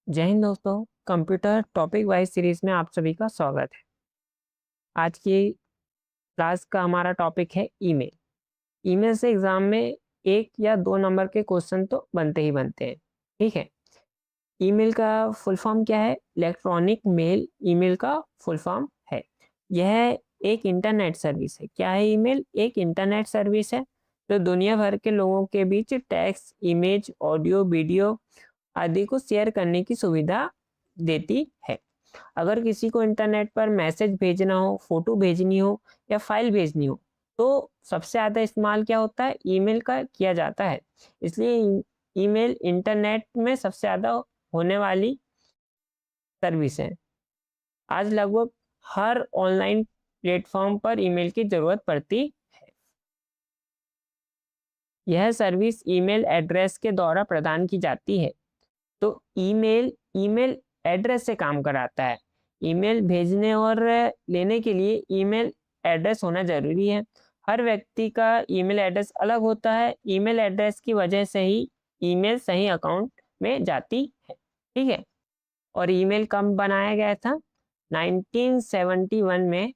जय हिंद दोस्तों। Computer topic wise series में आप सभी का स्वागत है। आज की क्लास का हमारा टॉपिक है ईमेल। ईमेल से एग्जाम में 1 या 2 नंबर के क्वेश्चन तो बनते ही बनते हैं। ठीक है। ईमेल का फुल फॉर्म क्या है? इलेक्ट्रॉनिक मेल ईमेल का फुल फॉर्म है। यह एक इंटरनेट सर्विस है। क्या है ईमेल? एक इंटरनेट सर्विस है जो दुनिया भर के लोगों के बीच टेक्स्ट, इमेज, ऑडियो, वीडियो आदि को शेयर करने की सुविधा देती है। अगर किसी को इंटरनेट पर मैसेज भेजना हो, फोटो भेजनी हो या फाइल भेजनी हो तो सबसे ज़्यादा इस्तेमाल क्या होता है? ईमेल का किया जाता है। इसलिए ईमेल इंटरनेट में सबसे ज़्यादा होने वाली सर्विस है। आज लगभग हर ऑनलाइन प्लेटफॉर्म पर ईमेल की ज़रूरत पड़ती है। यह सर्विस ईमेल एड्रेस के द्वारा प्रदान की जाती है। तो ईमेल ईमेल एड्रेस से काम कराता है। ईमेल भेजने और लेने के लिए ईमेल एड्रेस होना ज़रूरी है। हर व्यक्ति का ईमेल एड्रेस अलग होता है। ईमेल एड्रेस की वजह से ही ईमेल सही अकाउंट में जाती है। ठीक है। और ईमेल कब बनाया गया था? 1971 में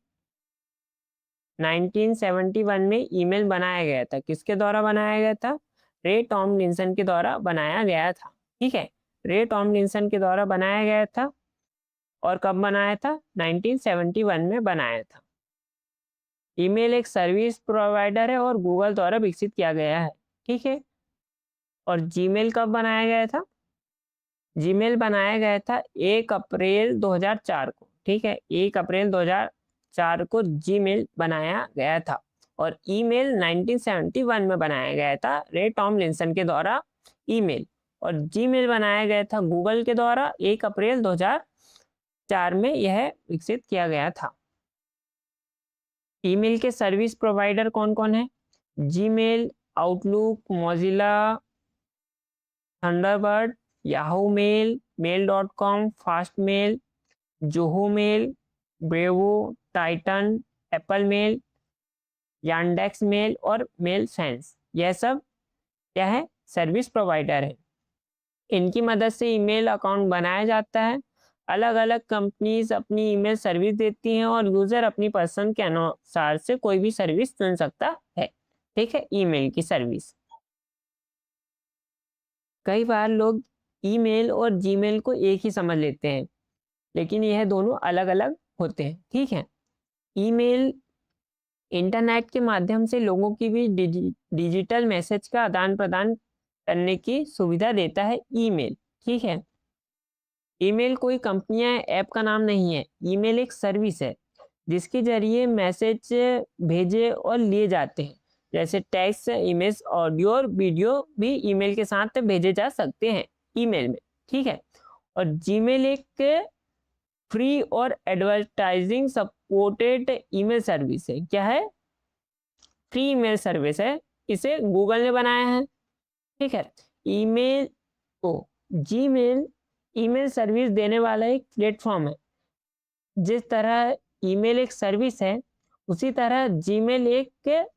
1971 में ईमेल बनाया गया था। किसके द्वारा बनाया गया था? रे टॉमलिंसन के द्वारा बनाया गया था। ठीक है। रे टॉमलिंसन के द्वारा बनाया गया था। और कब बनाया था? 1971 में बनाया था। ईमेल एक सर्विस प्रोवाइडर है और गूगल द्वारा विकसित किया गया है। ठीक है। और जीमेल कब बनाया गया था? जीमेल बनाया गया था 1 अप्रैल 2004 को। ठीक है। 1 अप्रैल 2004 को जीमेल बनाया गया था। और ईमेल 1971 में बनाया गया था रे टॉमलिंसन के द्वारा ईमेल। और जीमेल बनाया गया था गूगल के द्वारा 1 अप्रैल 2004 में यह विकसित किया गया था। ईमेल के सर्विस प्रोवाइडर कौन कौन है? Gmail, Outlook, Mozilla, Thunderbird, Yahoo mail, मेल.com, fast mail, Zoho mail, Brevo, Titan, Apple mail, Yandex mail और मेल सेंस। यह सब क्या है? सर्विस प्रोवाइडर है। इनकी मदद से ईमेल अकाउंट बनाया जाता है। अलग अलग कंपनीज अपनी ईमेल सर्विस देती हैं और यूज़र अपनी पसंद के अनुसार से कोई भी सर्विस चुन सकता है। ठीक है। ईमेल की सर्विस। कई बार लोग ईमेल और जीमेल को एक ही समझ लेते हैं, लेकिन यह दोनों अलग अलग होते हैं। ठीक है। ईमेल इंटरनेट के माध्यम से लोगों की भी डिजिटल मैसेज का आदान प्रदान करने की सुविधा देता है ईमेल। ठीक है। ईमेल कोई कंपनी या ऐप का नाम नहीं है। ईमेल एक सर्विस है जिसके जरिए मैसेज भेजे और लिए जाते हैं। जैसे टेक्स्ट, इमेज, ऑडियो और वीडियो भी ईमेल के साथ भेजे जा सकते हैं ईमेल में। ठीक है। और जीमेल एक फ्री और एडवर्टाइजिंग सपोर्टेड ईमेल सर्विस है। क्या है? फ्री ईमेल सर्विस है। इसे गूगल ने बनाया है। ठीक है। ईमेल को जीमेल ईमेल सर्विस देने वाला एक प्लेटफॉर्म है। जिस तरह ईमेल एक सर्विस है, उसी तरह जीमेल एक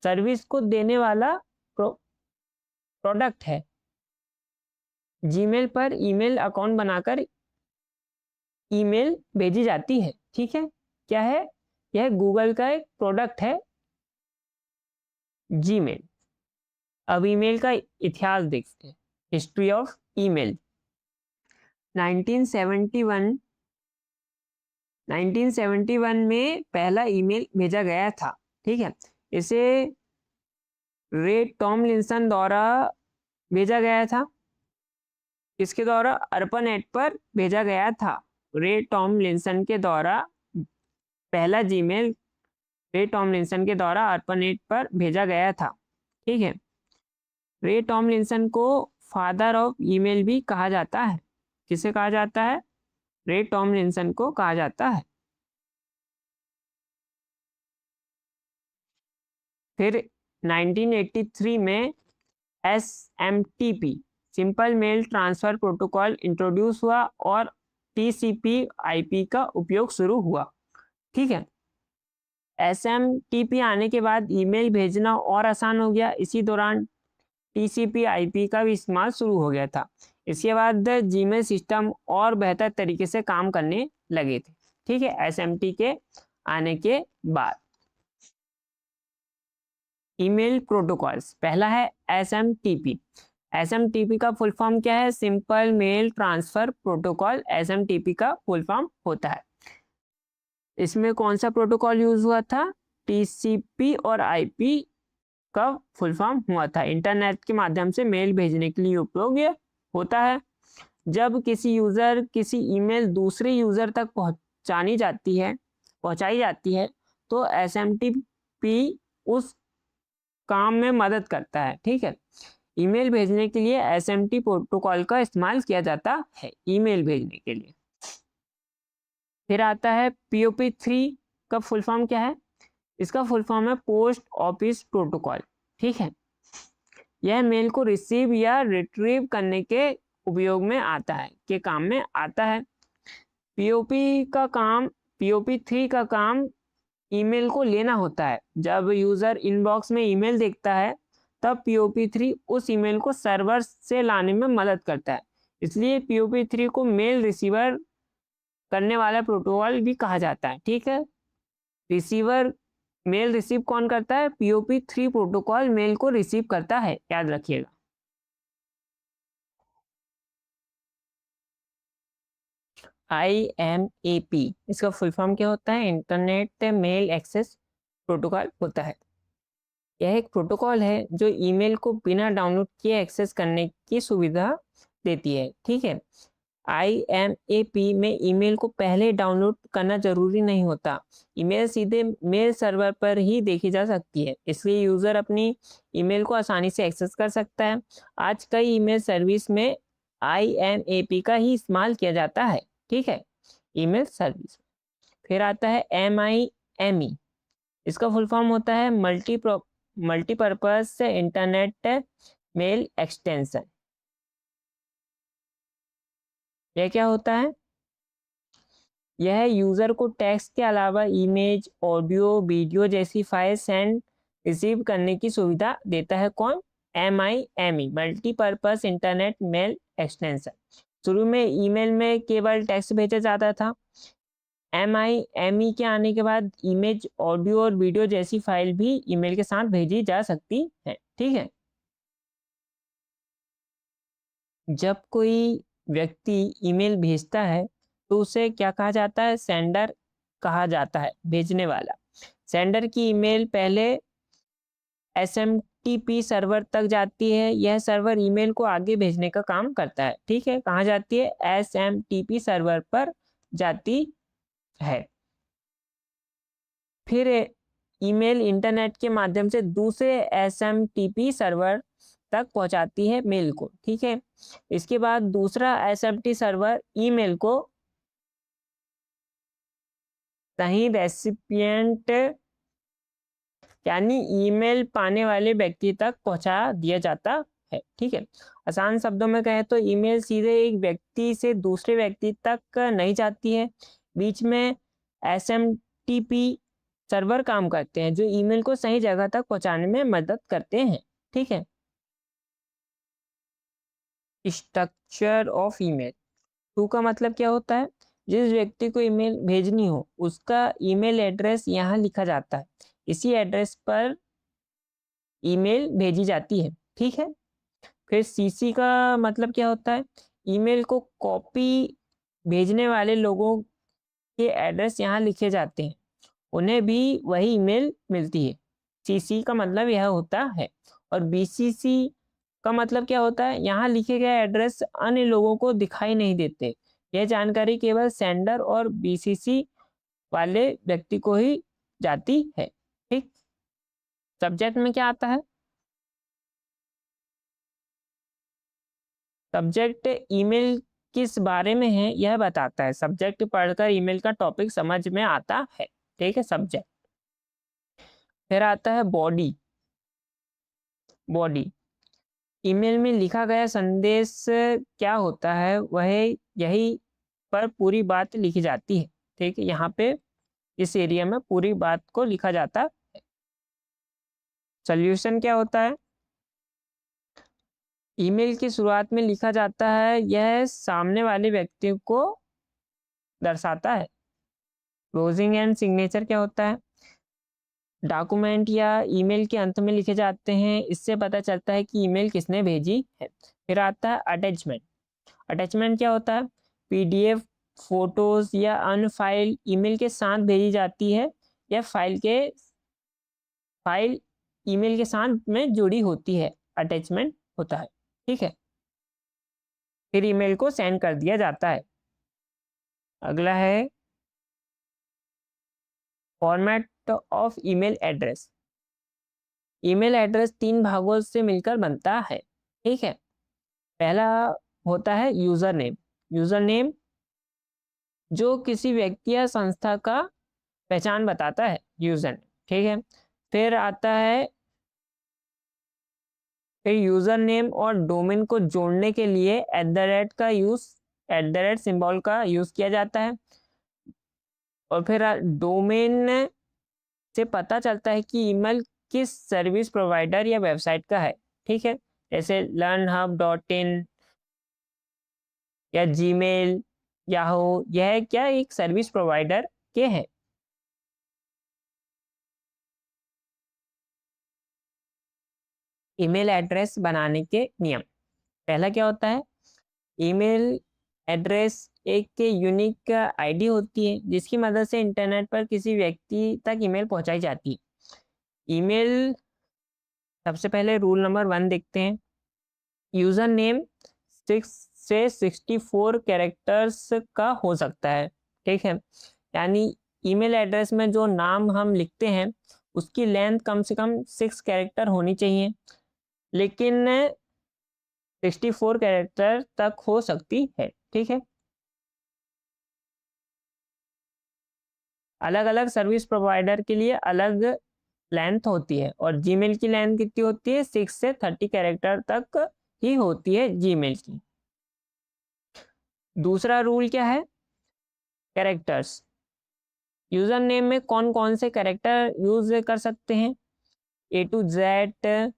सर्विस को देने वाला प्रोडक्ट है। जीमेल पर ईमेल अकाउंट बनाकर ईमेल भेजी जाती है। ठीक है। क्या है? यह गूगल का एक प्रोडक्ट है, जीमेल। अब ईमेल का इतिहास देखते हैं। History of email. 1971 1971 में पहला ईमेल भेजा गया था। ठीक है। इसे रे टॉमलिंसन द्वारा भेजा गया था। इसके द्वारा अर्पानेट पर भेजा गया था। रे टॉमलिंसन के द्वारा पहला जीमेल रे टॉमलिंसन के द्वारा अर्पानेट पर भेजा गया था। ठीक है। रे टॉमलिंसन को फादर ऑफ ईमेल भी कहा जाता है। किसे कहा जाता है? रे टॉमलिंसन को कहा जाता है। फिर 1983 में SMTP simple mail transfer protocol introduce हुआ और TCP/IP का उपयोग शुरू हुआ। ठीक है। SMTP आने के बाद ईमेल भेजना और आसान हो गया। इसी दौरान TCP/IP का भी इस्तेमाल शुरू हो गया था। इसके बाद जीमेल सिस्टम और बेहतर तरीके से काम करने लगे थे, ठीक है, एसएमटी के आने के बाद। ईमेल प्रोटोकॉल्स, पहला है एसएमटीपी। एसएमटीपी का फुल फॉर्म क्या है? Simple mail transfer protocol SMTP का फुल फॉर्म होता है। इसमें कौन सा प्रोटोकॉल यूज हुआ था? टीसीपी और आईपी का फुल फॉर्म हुआ था। इंटरनेट के माध्यम से मेल भेजने के लिए उपयोग होता है। जब किसी यूजर किसी ईमेल दूसरे यूजर तक पहुंचाई जाती है तो एसएमटीपी उस काम में मदद करता है, ठीक है। ईमेल भेजने के लिए एसएमटी प्रोटोकॉल का इस्तेमाल किया जाता है ईमेल भेजने के लिए। फिर आता है POP3 का फुल फॉर्म क्या है? इसका फुल फॉर्म है पोस्ट ऑफिस प्रोटोकॉल, ठीक है। यह मेल को रिसीव या रिट्रीव करने के उपयोग में आता है, के काम में आता है। POP3 का काम ईमेल को लेना होता है। जब यूजर इनबॉक्स में ईमेल देखता है तब POP3 उस ईमेल को सर्वर से लाने में मदद करता है। इसलिए POP3 को मेल रिसीवर करने वाला प्रोटोकॉल भी कहा जाता है, ठीक है। मेल रिसीव कौन करता है? POP3 प्रोटोकॉल मेल को रिसीव करता है, याद रखिएगा। IMAP, इसका फुल फॉर्म क्या होता है? इंटरनेट मेल एक्सेस प्रोटोकॉल होता है। यह एक प्रोटोकॉल है जो ईमेल को बिना डाउनलोड किए एक्सेस करने की सुविधा देती है, ठीक है। IMAP में ईमेल को पहले डाउनलोड करना जरूरी नहीं होता। ईमेल सीधे मेल सर्वर पर ही देखी जा सकती है, इसलिए यूजर अपनी ईमेल को आसानी से एक्सेस कर सकता है। आज कई ईमेल सर्विस में IMAP का ही इस्तेमाल किया जाता है, ठीक है, ईमेल सर्विस। फिर आता है MIME। इसका फुल फॉर्म होता है मल्टीपर्पज इंटरनेट मेल एक्सटेंशन। यह क्या होता है? यह यूजर को टेक्स्ट के अलावा इमेज, ऑडियो, वीडियो जैसी फाइल सेंड रिसीव करने की सुविधा देता है। कौन? MIME, multipurpose internet mail extension. शुरू में ईमेल में केवल टेक्स्ट भेजा जाता था। MIME के आने के बाद इमेज, ऑडियो और वीडियो जैसी फाइल भी ईमेल के साथ भेजी जा सकती है, ठीक है। जब कोई व्यक्ति ईमेल भेजता है तो उसे क्या कहा जाता है? सेंडर कहा जाता है, भेजने वाला। सेंडर की ईमेल पहले SMTP सर्वर तक जाती है। यह सर्वर ईमेल को आगे भेजने का काम करता है, ठीक है। कहाँ जाती है? SMTP सर्वर पर जाती है। फिर ईमेल इंटरनेट के माध्यम से दूसरे SMTP सर्वर तक पहुंचाती है मेल को, ठीक है। इसके बाद दूसरा SMT सर्वर ईमेल को सही रेसिपिएंट यानी ईमेल पाने वाले व्यक्ति तक पहुंचा दिया जाता है, ठीक है। आसान शब्दों में कहें तो ईमेल सीधे एक व्यक्ति से दूसरे व्यक्ति तक नहीं जाती है। बीच में SMTP सर्वर काम करते हैं जो ईमेल को सही जगह तक पहुंचाने में मदद करते हैं, ठीक है। Structure of email. टू का मतलब क्या होता है? जिस व्यक्ति को ईमेल भेजनी हो उसका ईमेल एड्रेस यहाँ लिखा जाता है। इसी एड्रेस पर ईमेल भेजी जाती है, ठीक है। फिर CC का मतलब क्या होता है? ईमेल को कॉपी भेजने वाले लोगों के एड्रेस यहाँ लिखे जाते हैं, उन्हें भी वही ईमेल मिलती है। CC का मतलब यह होता है। और BCC का मतलब क्या होता है? यहाँ लिखे गए एड्रेस अन्य लोगों को दिखाई नहीं देते। यह जानकारी केवल सेंडर और BCC वाले व्यक्ति को ही जाती है, ठीक। सब्जेक्ट में क्या आता है? सब्जेक्ट ईमेल किस बारे में है यह बताता है। सब्जेक्ट पढ़कर ईमेल का टॉपिक समझ में आता है, ठीक है, सब्जेक्ट। फिर आता है बॉडी। बॉडी ईमेल में लिखा गया संदेश क्या होता है? वह यही पर पूरी बात लिखी जाती है, ठीक है। यहाँ पे इस एरिया में पूरी बात को लिखा जाता है। सॉल्यूशन क्या होता है? ईमेल की शुरुआत में लिखा जाता है, यह सामने वाले व्यक्ति को दर्शाता है। क्लोजिंग एंड सिग्नेचर क्या होता है? डॉक्यूमेंट या ईमेल के अंत में लिखे जाते हैं, इससे पता चलता है कि ईमेल किसने भेजी है। फिर आता है अटैचमेंट। अटैचमेंट क्या होता है? पीडीएफ, फोटोज या अन्य फाइल ईमेल के साथ भेजी जाती है, या फाइल ईमेल के साथ में जुड़ी होती है, अटैचमेंट होता है। ठीक है, फिर ईमेल को सेंड कर दिया जाता है। अगला है format of email address. Email address 3 भागों से मिलकर बनता है। ठीक है, पहला होता है यूजर नेम। यूजर नेम जो किसी व्यक्ति या संस्था का पहचान बताता है, यूजर नेम। ठीक है, फिर आता है, फिर यूजर नेम और डोमेन को जोड़ने के लिए @ सिंबल का यूज किया जाता है। और फिर डोमेन से पता चलता है कि ईमेल किस सर्विस प्रोवाइडर या वेबसाइट का है। ठीक है, जैसे learnhub.in या जीमेल, याहू, यह क्या एक सर्विस प्रोवाइडर के हैं। ईमेल एड्रेस बनाने के नियम। पहला क्या होता है? ईमेल एड्रेस एक यूनिक आईडी होती है जिसकी मदद से इंटरनेट पर किसी व्यक्ति तक ईमेल पहुंचाई जाती है। ईमेल, सबसे पहले रूल नंबर 1 देखते हैं। यूजर नेम 6 से 64 कैरेक्टर्स का हो सकता है। ठीक है, यानी ईमेल एड्रेस में जो नाम हम लिखते हैं उसकी लेंथ कम से कम 6 कैरेक्टर होनी चाहिए, लेकिन 64 कैरेक्टर तक हो सकती है। ठीक है, अलग अलग सर्विस प्रोवाइडर के लिए अलग लेंथ होती है, और जीमेल की लेंथ कितनी होती है? 6 से 30 कैरेक्टर तक ही होती है जीमेल की। दूसरा रूल क्या है? कैरेक्टर्स। यूजर नेम में कौन कौन से कैरेक्टर यूज कर सकते हैं? A to Z,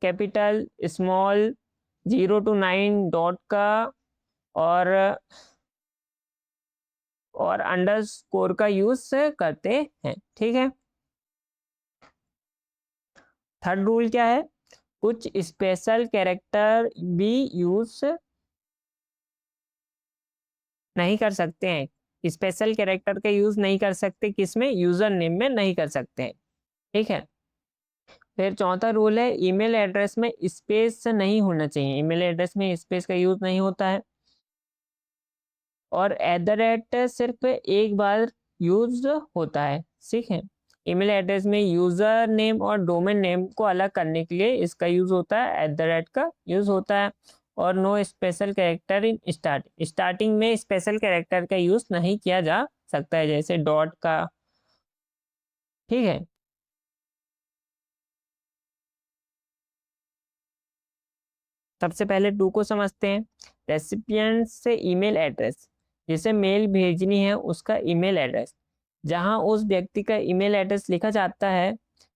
capital, small, 0 to 9 dot का, और अंडरस्कोर का यूज करते हैं। ठीक है, थर्ड रूल क्या है? कुछ स्पेशल कैरेक्टर भी यूज नहीं कर सकते हैं। स्पेशल कैरेक्टर का यूज नहीं कर सकते, किसमें? यूजर नेम में नहीं कर सकते हैं। ठीक है, फिर चौथा रूल है ईमेल एड्रेस में स्पेस नहीं होना चाहिए। ईमेल एड्रेस में स्पेस का यूज नहीं होता है, और @ सिर्फ एक बार यूज होता है। ठीक है, ईमेल एड्रेस में यूजर नेम और डोमेन नेम को अलग करने के लिए इसका यूज होता है, @ का यूज होता है। और no special character in starting में स्पेशल कैरेक्टर का यूज नहीं किया जा सकता है, जैसे डॉट का। ठीक है, सबसे पहले 2 को समझते हैं। रेसिपिएंट से ईमेल एड्रेस, जिसे मेल भेजनी है उसका ईमेल एड्रेस, जहां उस व्यक्ति का ईमेल एड्रेस लिखा जाता है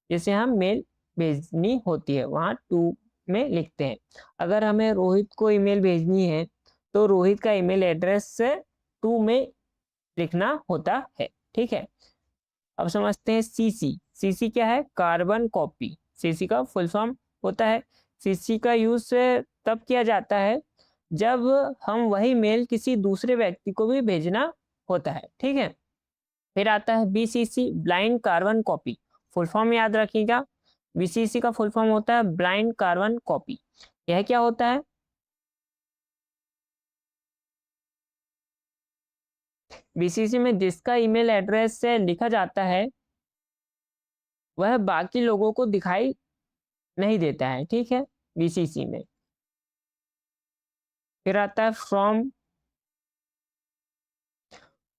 जिसे हम मेल भेजनी होती है, वहां 2 में लिखते हैं। अगर हमें रोहित को ईमेल भेजनी है तो रोहित का ईमेल एड्रेस 2 में लिखना होता है। ठीक है, अब समझते हैं सीसी। सीसी क्या है? Carbon copy. सीसी का फुल फॉर्म होता है। सीसी का यूज तब किया जाता है जब हम वही मेल किसी दूसरे व्यक्ति को भी भेजना होता है। ठीक है, फिर आता है BCC, blind carbon copy. Full form याद रखिएगा, बीसीसी का फुल फॉर्म होता है ब्लाइंड कार्बन कॉपी। यह क्या होता है? बीसीसी में जिसका ईमेल एड्रेस से लिखा जाता है वह बाकी लोगों को दिखाई नहीं देता है। ठीक है, बीसीसी में। फिर आता है फ्रॉम।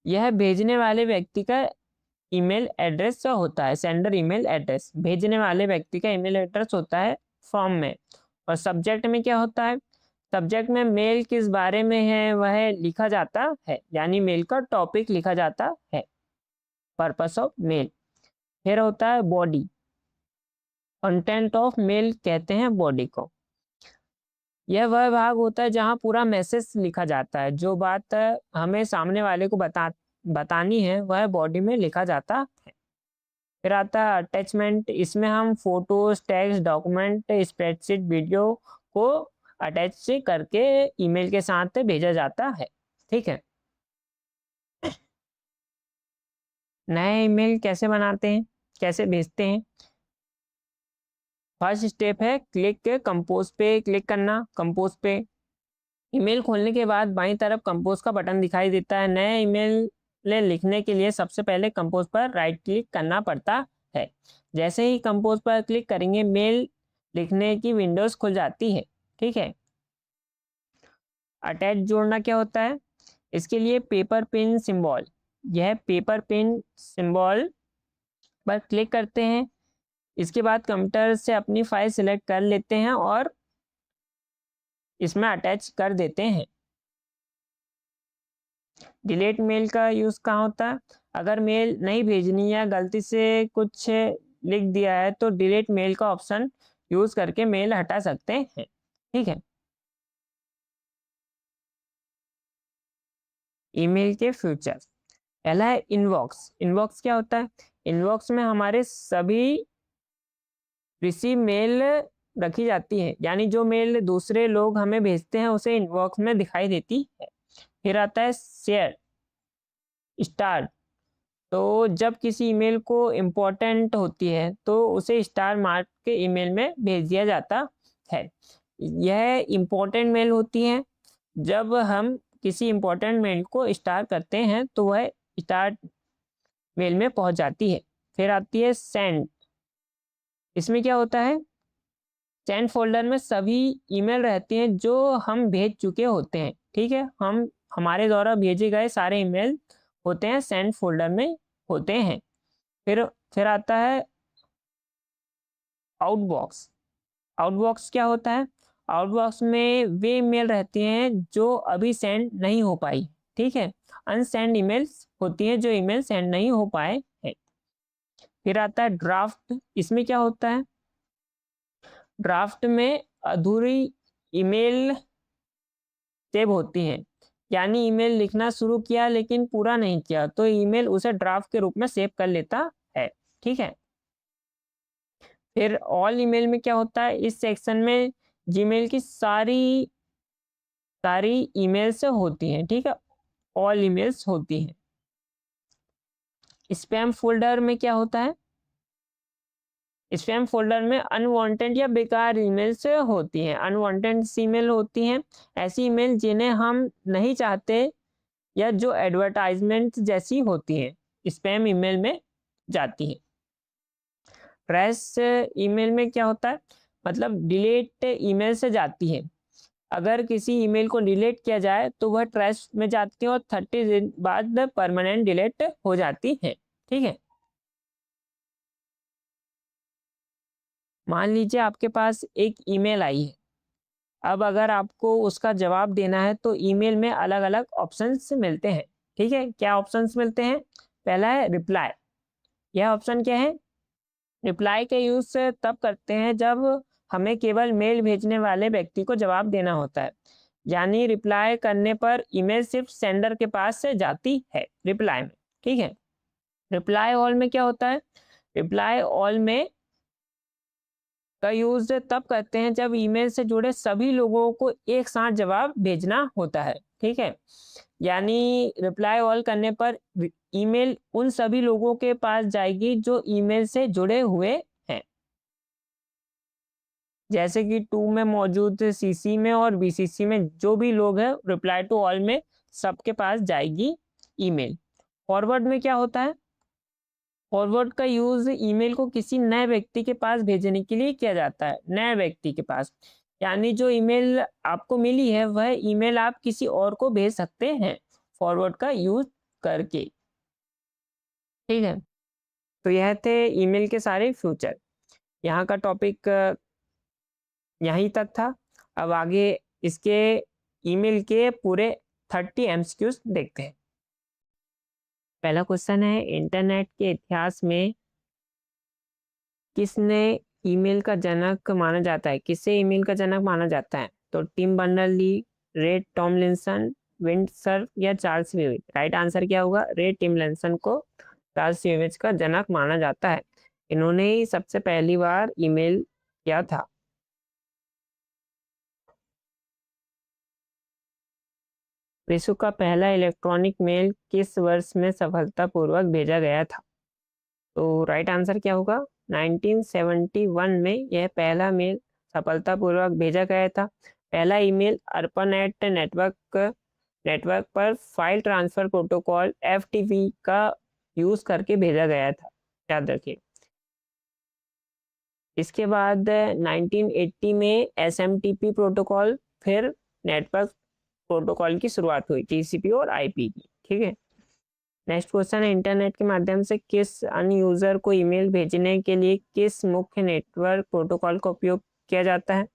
यह भेजने वाले व्यक्ति का ईमेल एड्रेस का होता है, सेंडर ईमेल एड्रेस। भेजने वाले व्यक्ति का ईमेल एड्रेस होता है फॉर्म में। और सब्जेक्ट में क्या होता है? सब्जेक्ट में मेल किस बारे में है वह लिखा जाता है, यानी मेल का टॉपिक लिखा जाता है, पर्पस ऑफ मेल। फिर होता है बॉडी। कंटेंट ऑफ मेल कहते हैं बॉडी को। यह वह भाग होता है जहाँ पूरा मैसेज लिखा जाता है, जो बात हमें सामने वाले को बतानी है वह बॉडी में लिखा जाता है। फिर आता है अटैचमेंट, इसमें हम photos, text, document, spreadsheet, video को अटैच करके ईमेल के साथ भेजा जाता है। ठीक है, नए ईमेल कैसे बनाते हैं, कैसे भेजते हैं? फर्स्ट स्टेप है क्लिक कंपोज पे क्लिक करना। कंपोज पे ईमेल खोलने के बाद बाईं तरफ कंपोज का बटन दिखाई देता है। नए ईमेल लिखने के लिए सबसे पहले कंपोज पर राइट क्लिक करना पड़ता है। जैसे ही कंपोज पर क्लिक करेंगे मेल लिखने की विंडोज खुल जाती है। ठीक है, अटैच जोड़ना क्या होता है? इसके लिए पेपर पिन सिंबल, यह पेपर पिन सिंबल पर क्लिक करते हैं। इसके बाद कंप्यूटर से अपनी फाइल सिलेक्ट कर लेते हैं और इसमें अटैच कर देते हैं। डिलीट मेल का यूज़ कहाँ होता है? अगर मेल नहीं भेजनी या गलती से कुछ लिख दिया है तो डिलीट मेल का ऑप्शन यूज़ करके मेल हटा सकते हैं। ठीक है, ईमेल के फ्यूचर, पहला है इनबॉक्स। इनबॉक्स क्या होता है? इनबॉक्स में हमारे सभी रिसीव मेल रखी जाती है, यानी जो मेल दूसरे लोग हमें भेजते हैं उसे इनबॉक्स में दिखाई देती है। फिर आता है शेयर स्टार, तो जब किसी ईमेल को इम्पोर्टेंट होती है तो उसे स्टार मार्क के ईमेल में भेज दिया जाता है। यह इम्पोर्टेंट मेल होती है, जब हम किसी इम्पोर्टेंट मेल को स्टार करते हैं तो वह स्टार मेल में पहुंच जाती है। फिर आती है सेंड, इसमें क्या होता है? सेंड फोल्डर में सभी ईमेल रहती हैं जो हम भेज चुके होते हैं। ठीक है, हम हमारे द्वारा भेजे गए सारे ईमेल होते हैं सेंड फोल्डर में होते हैं। फिर फिर आता है आउटबॉक्स। आउटबॉक्स क्या होता है? आउटबॉक्स में वे ईमेल रहती हैं जो अभी सेंड नहीं हो पाई। ठीक है, अनसेंड ईमेल्स होती हैं जो ईमेल सेंड नहीं हो पाए हैं। फिर आता है ड्राफ्ट, इसमें क्या होता है? ड्राफ्ट में अधूरी ईमेल सेव होती हैं, यानी ईमेल लिखना शुरू किया लेकिन पूरा नहीं किया तो ईमेल उसे ड्राफ्ट के रूप में सेव कर लेता है। ठीक है, फिर ऑल ईमेल में क्या होता है? इस सेक्शन में जीमेल की सारी सारी ईमेल्स होती हैं। ठीक है, ऑल ईमेल्स होती हैं। स्पैम फोल्डर में क्या होता है? स्पैम फोल्डर में अनवांटेड या बेकार ईमेल्स होती हैं। अनवांटेड ईमेल होती हैं ऐसी ईमेल जिन्हें हम नहीं चाहते या जो एडवर्टाइजमेंट जैसी होती हैं, स्पैम ईमेल में जाती हैं। ट्रैश ईमेल में क्या होता है? मतलब डिलीट ईमेल से जाती है। अगर किसी ईमेल को डिलीट किया जाए तो वह ट्रैश में जाती है और 30 दिन बाद परमानेंट डिलीट हो जाती है। ठीक है, मान लीजिए आपके पास एक ईमेल आई है। अब अगर आपको उसका जवाब देना है तो ईमेल में अलग अलग ऑप्शंस मिलते हैं। ठीक है, क्या ऑप्शंस मिलते हैं? पहला है रिप्लाई। यह ऑप्शन क्या है? रिप्लाई का यूज तब करते हैं जब हमें केवल मेल भेजने वाले व्यक्ति को जवाब देना होता है, यानी रिप्लाई करने पर ईमेल सिर्फ सेंडर के पास से जाती है रिप्लाई में। ठीक है, रिप्लाई ऑल में क्या होता है? रिप्लाई ऑल में का यूज तब करते हैं जब ईमेल से जुड़े सभी लोगों को एक साथ जवाब भेजना होता है। ठीक है, यानी रिप्लाई ऑल करने पर ईमेल उन सभी लोगों के पास जाएगी जो ईमेल से जुड़े हुए हैं, जैसे कि टू में मौजूद सीसी में और बीसीसी में जो भी लोग हैं, रिप्लाई टू ऑल में सबके पास जाएगी ईमेल। फॉरवर्ड में क्या होता है? फॉरवर्ड का यूज ईमेल को किसी नए व्यक्ति के पास भेजने के लिए किया जाता है। नए व्यक्ति के पास, यानी जो ईमेल आपको मिली है वह ईमेल आप किसी और को भेज सकते हैं फॉरवर्ड का यूज करके। ठीक है, तो यह थे ईमेल के सारे फ्यूचर। यहाँ का टॉपिक यहीं तक था। अब आगे इसके ईमेल के पूरे 30 एमसीक्यूज देखते हैं। पहला क्वेश्चन है, इंटरनेट के इतिहास में किसने ईमेल का जनक माना जाता है? किसे ईमेल का जनक माना जाता है? तो टिम बर्नर्स-ली, रे टॉमलिंसन, विंडसर या चार्ल्स बेबेज। राइट आंसर क्या होगा? रे टॉमलिंसन को चार्ल्स बेबेज का जनक माना जाता है। इन्होंने ही सबसे पहली बार ईमेल किया था। विश्व का पहला इलेक्ट्रॉनिक मेल किस वर्ष में सफलतापूर्वक भेजा गया था? तो राइट आंसर क्या होगा? 1971 में यह पहला मेल सफलतापूर्वक भेजा गया था। पहला ईमेल अर्पानेट नेटवर्क पर फाइल ट्रांसफर प्रोटोकॉल FTP का यूज करके भेजा गया था, याद रखिए। इसके बाद 1980 में SMTP प्रोटोकॉल, फिर नेटवर्क प्रोटोकॉल की शुरुआत हुई, TCP और IP की। ठीक है, नेक्स्ट क्वेश्चन है, इंटरनेट के माध्यम से किस अन्य यूजर को ईमेल भेजने के लिए किस मुख्य नेटवर्क प्रोटोकॉल का उपयोग किया जाता है?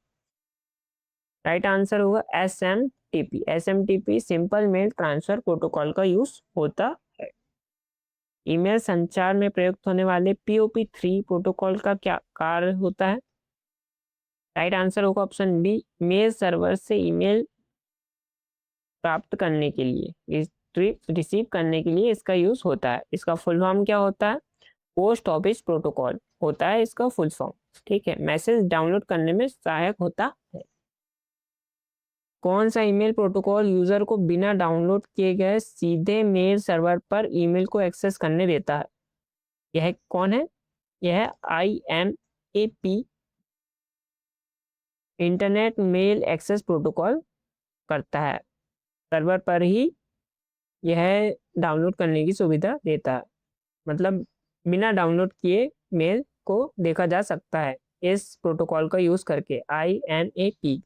राइट आंसर होगा SMTP। SMTP simple mail transfer protocol का यूज होता है। ईमेल संचार में प्रयुक्त होने वाले POP3 प्रोटोकॉल का क्या कार्य होता है? राइट आंसर होगा ऑप्शन बी, मेल सर्वर से ईमेल प्राप्त करने के लिए, रिसीव करने के लिए इसका यूज होता है। इसका फुल फॉर्म क्या होता है? पोस्ट ऑफिस प्रोटोकॉल होता है इसका फुल फॉर्म। ठीक है, मैसेज डाउनलोड करने में सहायक होता है। कौन सा ईमेल प्रोटोकॉल यूजर को बिना डाउनलोड किए गए सीधे मेल सर्वर पर ईमेल को एक्सेस करने देता है? यह कौन है? यह IMAP, internet mail access protocol करता है। सर्वर पर ही यह डाउनलोड करने की सुविधा देता है, मतलब बिना डाउनलोड किए मेल को देखा जा सकता है इस प्रोटोकॉल का यूज करके, IMAP।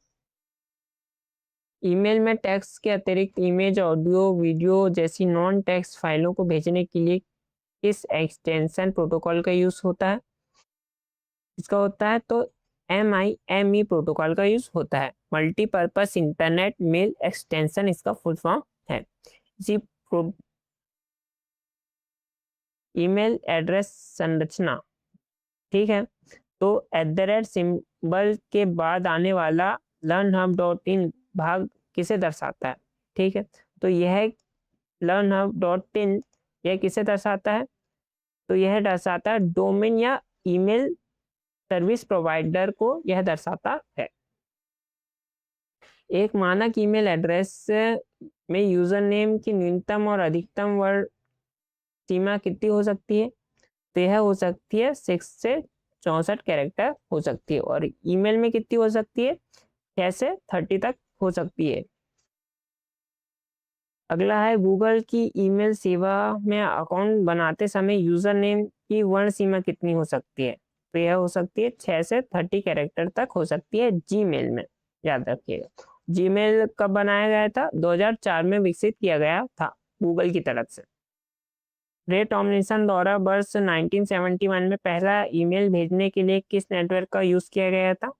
ईमेल में टेक्स्ट के अतिरिक्त इमेज, ऑडियो, वीडियो जैसी नॉन टेक्स्ट फाइलों को भेजने के लिए किस एक्सटेंशन प्रोटोकॉल का यूज होता है? इसका होता है तो MIME प्रोटोकॉल का यूज होता है, मल्टीपर्पस इंटरनेट मेल एक्सटेंशन इसका फुल फॉर्म है। इसी ईमेल एड्रेस संरचना, ठीक है, तो @ सिंबल के बाद आने वाला learnhub.in भाग किसे दर्शाता है? ठीक है, तो यह learnhub.in यह किसे दर्शाता है? तो यह दर्शाता है डोमेन या ईमेल सर्विस प्रोवाइडर को यह दर्शाता है। एक मानक ईमेल एड्रेस में यूजर नेम की न्यूनतम और अधिकतम वर्ड सीमा कितनी हो सकती है? तो यह हो सकती है 6 से 64 कैरेक्टर हो सकती है, और ईमेल में कितनी हो सकती है? 6 से 30 तक हो सकती है। अगला है, गूगल की ईमेल सेवा में अकाउंट बनाते समय यूजर नेम की वर्ण सीमा कितनी हो सकती है? तो यह हो सकती है 6 से 30 कैरेक्टर तक हो सकती है जीमेल में, याद रखिएगा। जीमेल कब बनाया गया था? 2004 में विकसित किया गया था गूगल की तरफ से। रे टॉमलिंसन द्वारा वर्ष 1971 में पहला ईमेल भेजने के लिए किस नेटवर्क का यूज किया गया था?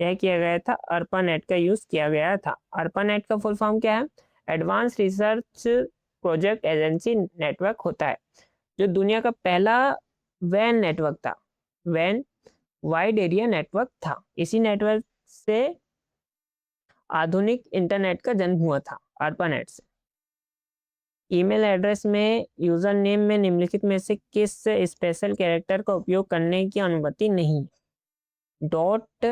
यह किया गया था ARPANET का यूज किया गया था। ARPANET का फुल फॉर्म क्या है? Advance research project agency network होता है, जो दुनिया का पहला वैन नेटवर्क था। वैन वाइड एरिया नेटवर्क था। इसी नेटवर्क से आधुनिक इंटरनेट का जन्म हुआ था, ARPANET से। ईमेल एड्रेस में यूजर नेम में निम्नलिखित में से किस स्पेशल कैरेक्टर का उपयोग करने की अनुमति नहीं? डॉट,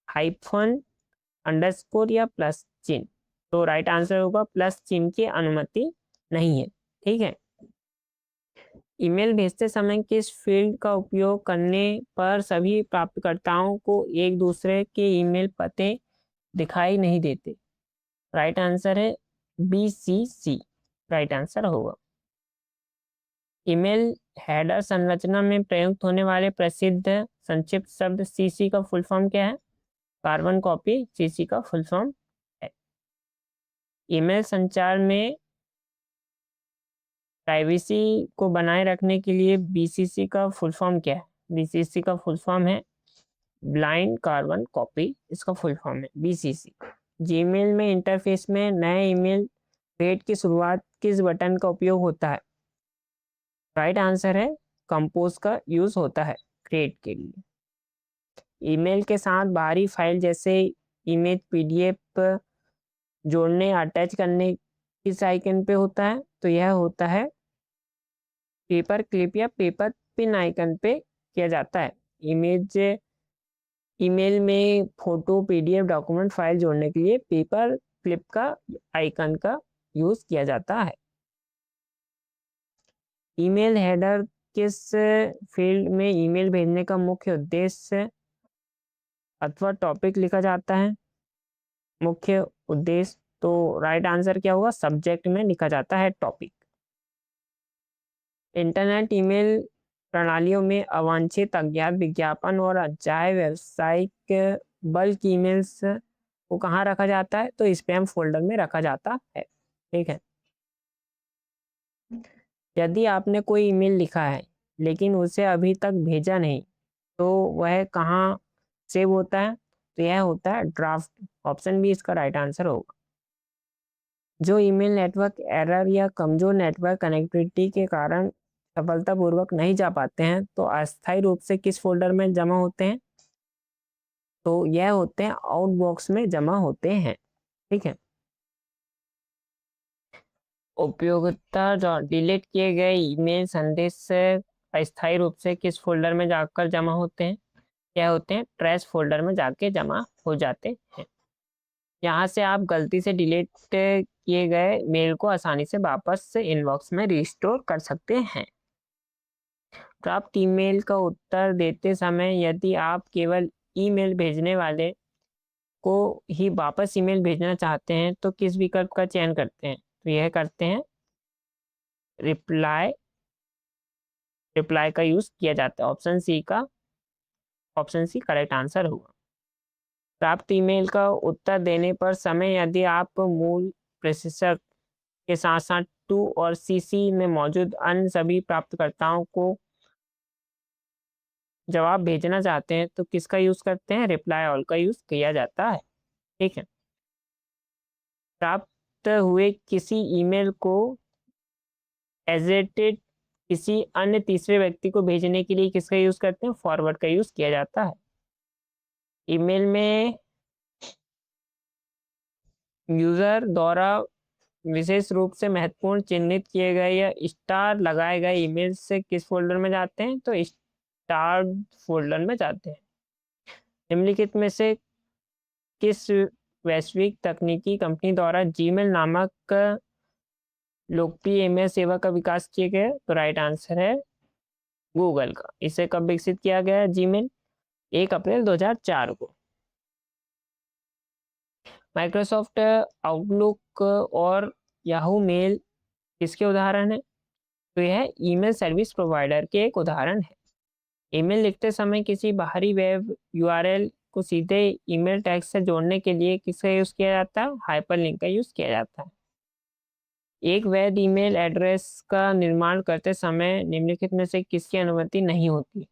हाइफन, अंडरस्कोर या प्लस चिन्ह? तो राइट आंसर होगा प्लस चिन्ह की अनुमति नहीं है। ठीक है, ईमेल भेजते समय किस फील्ड का उपयोग करने पर सभी प्राप्तकर्ताओं को एक दूसरे के ईमेल पते दिखाई नहीं देते? राइट आंसर है BCC, राइट आंसर होगा। ईमेल हेडर संरचना में प्रयुक्त होने वाले प्रसिद्ध संक्षिप्त शब्द CC का फुल फॉर्म क्या है? कार्बन कॉपी CC का फुल फॉर्म है। ईमेल संचार में प्राइवेसी को बनाए रखने के लिए BCC का फुल फॉर्म क्या है? BCC का फुल फॉर्म है ब्लाइंड कार्बन कॉपी, इसका फुल फॉर्म है BCC। जीमेल में इंटरफेस में नए ईमेल थ्रेड की शुरुआत किस बटन का उपयोग होता है? राइट आंसर है कंपोज का यूज होता है क्रिएट के लिए। ईमेल के साथ बाहरी फाइल जैसे इमेज पीडीएफ जोड़ने अटैच करने किस आइकन पे होता है, तो यह होता है पेपर क्लिप या पेपर पिन आइकन पे किया जाता है। ईमेल में फोटो पीडीएफ डॉक्यूमेंट फाइल जोड़ने के लिए पेपर क्लिप का आइकन का यूज किया जाता है। ईमेल हेडर किस फील्ड में ईमेल भेजने का मुख्य उद्देश्य अथवा टॉपिक लिखा जाता है? मुख्य उद्देश्य, तो राइट आंसर क्या होगा, सब्जेक्ट में लिखा जाता है टॉपिक। इंटरनेट ईमेल प्रणालियों में अवांछित अज्ञात विज्ञापन और अचाये व्यावसायिक बल्क ईमेल्स को कहाँ रखा जाता है, तो स्पैम फोल्डर में रखा जाता है। ठीक है, यदि आपने कोई ईमेल लिखा है लेकिन उसे अभी तक भेजा नहीं, तो वह कहाँ सेव होता है, तो यह होता है ड्राफ्ट। ऑप्शन बी इसका राइट आंसर होगा। जो ईमेल नेटवर्क एरर या कमजोर नेटवर्क कनेक्टिविटी के कारण सफलतापूर्वक नहीं जा पाते हैं, तो अस्थायी रूप से किस फोल्डर में जमा होते हैं, तो यह होते हैं आउटबॉक्स में जमा होते हैं। ठीक है, उपयोगिता जो डिलीट किए गए ईमेल संदेश अस्थायी रूप से किस फोल्डर में जाकर जमा होते हैं, क्या होते हैं ट्रैश फोल्डर में जाके जमा हो जाते हैं। यहाँ से आप गलती से डिलीट किए गए मेल को आसानी से वापस से इनबॉक्स में रिस्टोर कर सकते हैं। प्राप्त ईमेल का उत्तर देते समय यदि आप केवल ईमेल भेजने वाले को ही वापस ईमेल भेजना चाहते हैं, तो किस विकल्प का चयन करते हैं, तो यह करते हैं रिप्लाई का यूज किया जाता है। ऑप्शन सी करेक्ट आंसर होगा। प्राप्त ईमेल का उत्तर देने पर समय यदि आप मूल प्रोसेसर के साथ साथ टू और सीसी में मौजूद अन्य सभी प्राप्तकर्ताओं को जवाब भेजना चाहते हैं, तो किसका यूज करते हैं, रिप्लाई ऑल का यूज किया जाता है। ठीक है, प्राप्त हुए किसी ईमेल को एजेटेड किसी अन्य तीसरे व्यक्ति को भेजने के लिए किसका यूज करते हैं, फॉरवर्ड का यूज किया जाता है। ईमेल में यूजर द्वारा विशेष रूप से महत्वपूर्ण चिन्हित किए गए या स्टार लगाए गए ईमेल से किस फोल्डर में जाते हैं, तो स्टार फोल्डर में जाते हैं। निम्नलिखित में से किस वैश्विक तकनीकी कंपनी द्वारा जीमेल नामक लोकप्रिय ईमेल सेवा का विकास किया गया, तो राइट आंसर है गूगल का। इसे कब विकसित किया गया जीमेल, 1 अप्रैल 2004 को। माइक्रोसॉफ्ट आउटलुक और याहू मेल किसके उदाहरण है, तो यह ईमेल सर्विस प्रोवाइडर के एक उदाहरण है। ईमेल लिखते समय किसी बाहरी वेब यूआरएल को सीधे ईमेल टैग से जोड़ने के लिए किसका यूज किया जाता है, हाइपरलिंक का यूज किया जाता है। एक वैध ईमेल एड्रेस का निर्माण करते समय निम्नलिखित में से किसकी अनुमति नहीं होती,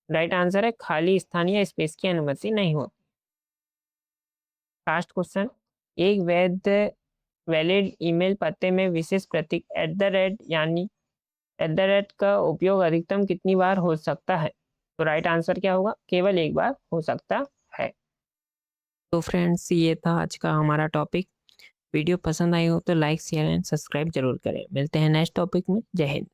राइट आंसर है खाली स्थान या स्पेस की अनुमति नहीं होती। लास्ट क्वेश्चन, एक वैलिड ईमेल पते में विशेष प्रतीक यानी का उपयोग अधिकतम कितनी बार हो सकता है, तो राइट आंसर क्या होगा, केवल एक बार हो सकता है। तो फ्रेंड्स, ये था आज का हमारा टॉपिक। वीडियो पसंद आई हो तो लाइक शेयर एंड सब्सक्राइब जरूर करें। मिलते हैं नेक्स्ट टॉपिक में। जय हिंद।